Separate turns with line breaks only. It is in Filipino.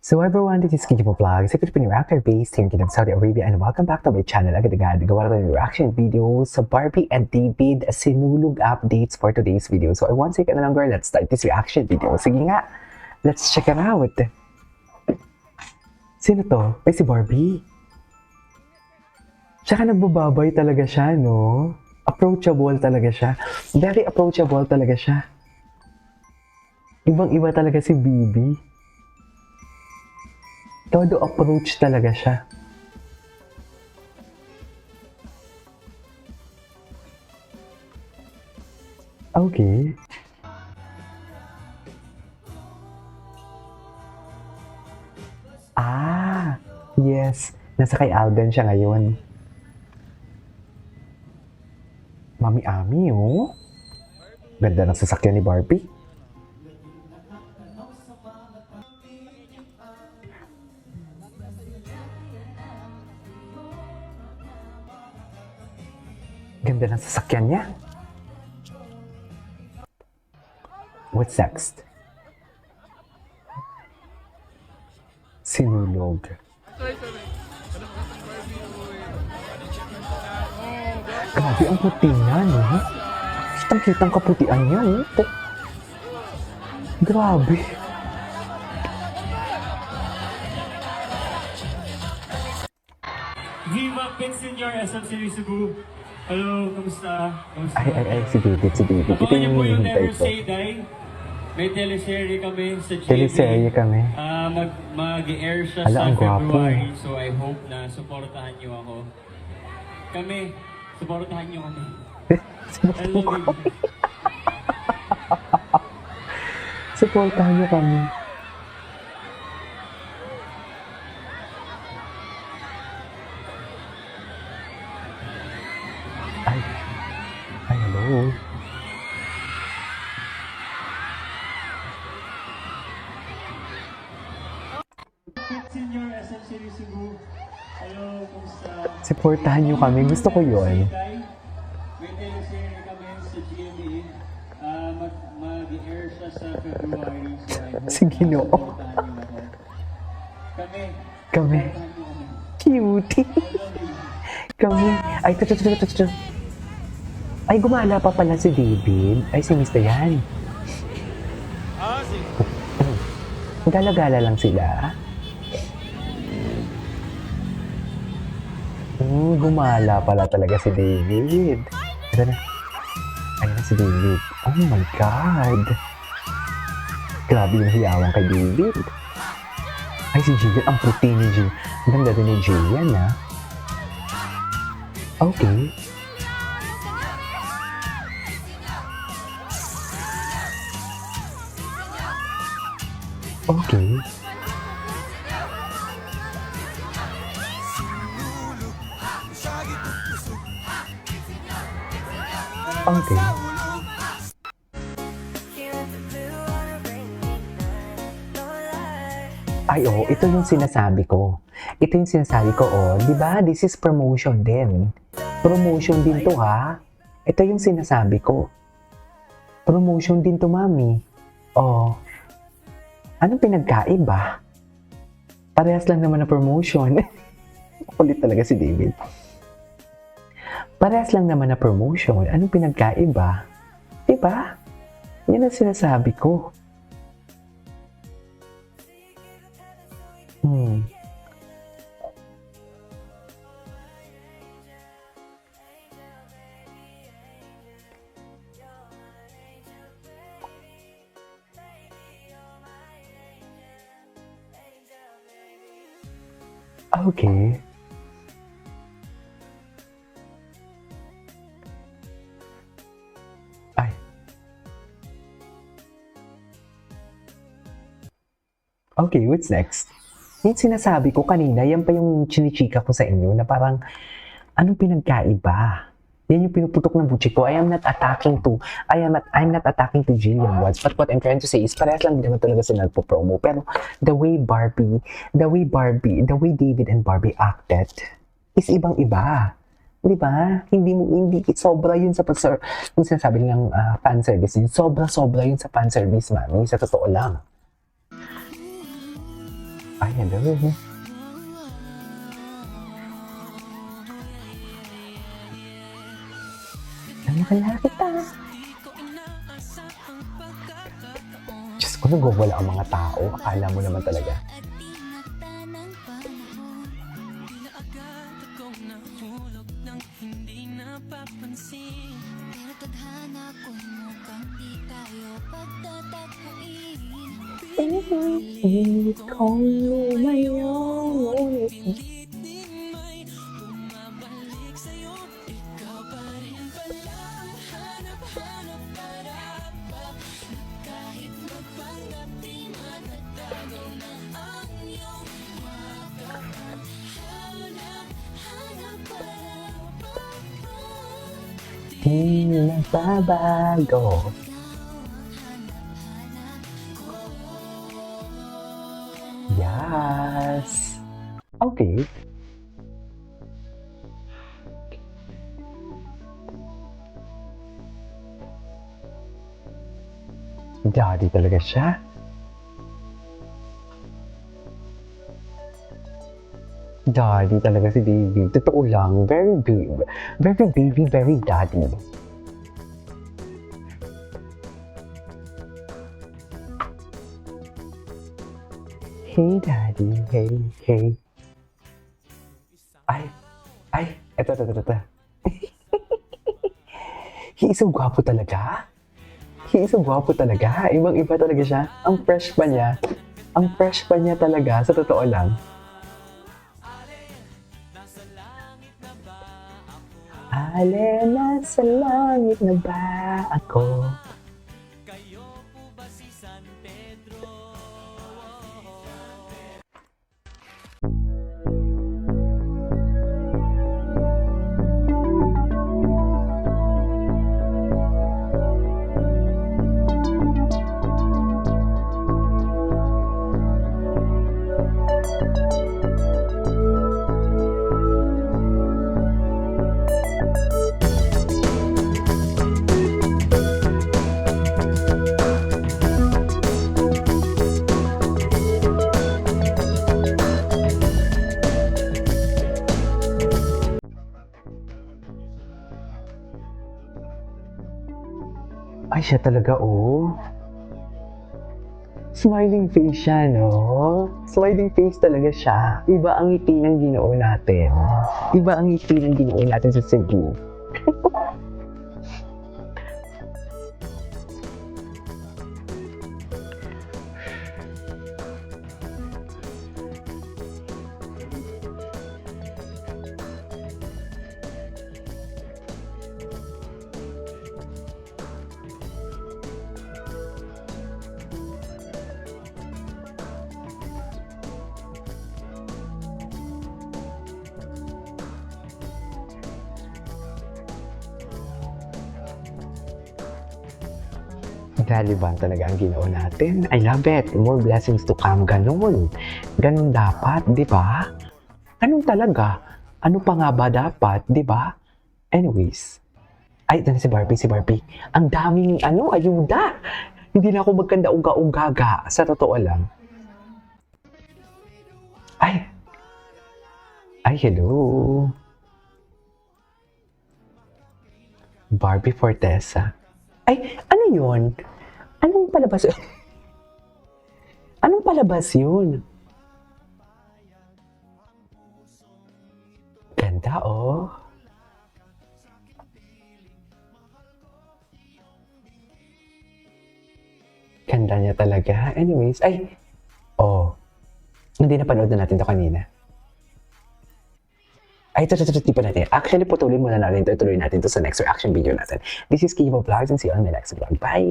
So everyone, this is Kijibo Vlogs, a Filipino reactor based here in Saudi Arabia, and welcome back to my channel. Agad-agad, gawa na ng reaction video sa Barbie and David sinulog updates for today's video. So I won't take any longer, let's start this reaction video. Sige nga, let's check it out. Sino to? Ay, si Barbie. Tsaka nagbababay talaga siya, no? Approachable talaga siya. Very approachable talaga siya. Ibang-iba talaga si Bibi. Todo approach talaga siya. Okay. Ah, yes. Nasa kay Alden siya ngayon. Mami-ami, oh. Ganda ng sasakyan ni Barbie. Ganda ng sasakyan niya. What's next? Sinulog. Grabe ang puti niya, no? Kitang-kitang kaputian niya, no? Grabe.
Viva Pin Senior SM City Cebu. Hello, kamusta?
Ay, si David. Ito
Abangan niyo
yung
po yung
hinihintay
Never
ko.
Say Die. May teleserye kami sa GMA.
Teleserye kami.
Mag-air siya
Ala,
sa
ang gwapo.
February. So I hope na supportahan niyo ako. Supportahan niyo kami. I love you.
Supportahan niyo kami. Ay, hello.
Pin Senior SM City Cebu. Hello, kamusta?
Supportahan niyo kami. Gusto ko yun.
May teleserye kami sa GMA. Mag-air siya sa February. So I hope
Si Ginoo.
supportahan niyo ako.
Kami.
Supportahan niyo kami.
Cutie. Kami. Ay, ito. Ay, gumala pa pala si David. Ay, si Mr. yan. Gala-gala lang sila. Gumala pala talaga si David. Ito na. Ayun na si David. Oh my God. Grabe yung hiyawan kay David. Ay, si Jillian. Ang puti ni Jillian. Ang ganda din ni Jillian, ha? Okay. Okay. Okay. Ay, oh, ito yung sinasabi ko. Oh. Di ba? This is promotion din. Promotion din to, ha? Ito yung sinasabi ko. Promotion din to, mami. Oh. Anong pinagkaiba? Parehas lang naman na promotion. Kulit talaga si David. Parehas lang naman na promotion. Anong pinagkaiba? Diba? Yan ang sinasabi ko. Okay. Ay. Okay, what's next? Yung sinasabi ko kanina, yan pa yung chinichika ko sa inyo na parang, anong pinagkaiba? Yan yung pinuputok ng butchik ko. I'm not attacking to Jillian Watts. But what I'm trying to say is, parehas lang din naman talaga sila nagpo-promo. Pero the way David and Barbie acted is ibang-iba. Di ba? Hindi sobra yun sa yung sinasabi nilang fan service. Sobra yun sa fan service, mami. Sa totoo lang. Ay, hello. Namakala kita. Diyos ko, nagwawala ang mga tao. Akala mo naman talaga. Kung lumayo. Di nagbabago. Yes. Okay. Daddy talaga siya. Daddy talaga si baby. Totoo lang. Very baby. Very baby, very daddy. Hey, daddy. Hey, hey. Ay. Ito. He is so gwapo talaga. He is so gwapo talaga. Ibang-iba talaga siya. Ang fresh pa niya. Ang fresh pa niya talaga. Sa totoo lang. Ale, nasa langit na ba ako? Ay, siya talaga, oh. Smiling face siya, no? Smiling face talaga siya. Iba ang ngiti ng Ginoo natin. Iba ang ngiti ng Ginoo natin sa Cebu. Relevant talaga ang Ginoo natin. I love it. More blessings to come. Ganun. Ganun dapat, di ba? Ganun talaga. Ano pa nga ba dapat, di ba? Anyways. Ay, ito na si Barbie. Ang daming, ayuda. Hindi na ako magkanda uga-ugaga. Sa totoo lang. Ay, hello. Barbie Fortesa. Ay, ano yun? Anong palabas? Anong palabas yun? Ganda, oh. Ganda niya talaga. Anyways, hindi napanood na natin to kanina. Ay, ito, di pa natin. Actually, putulin muna natin ito. Ituloy natin to sa next reaction video natin. This is Kivo Vlogs and see you on my next vlog. Bye!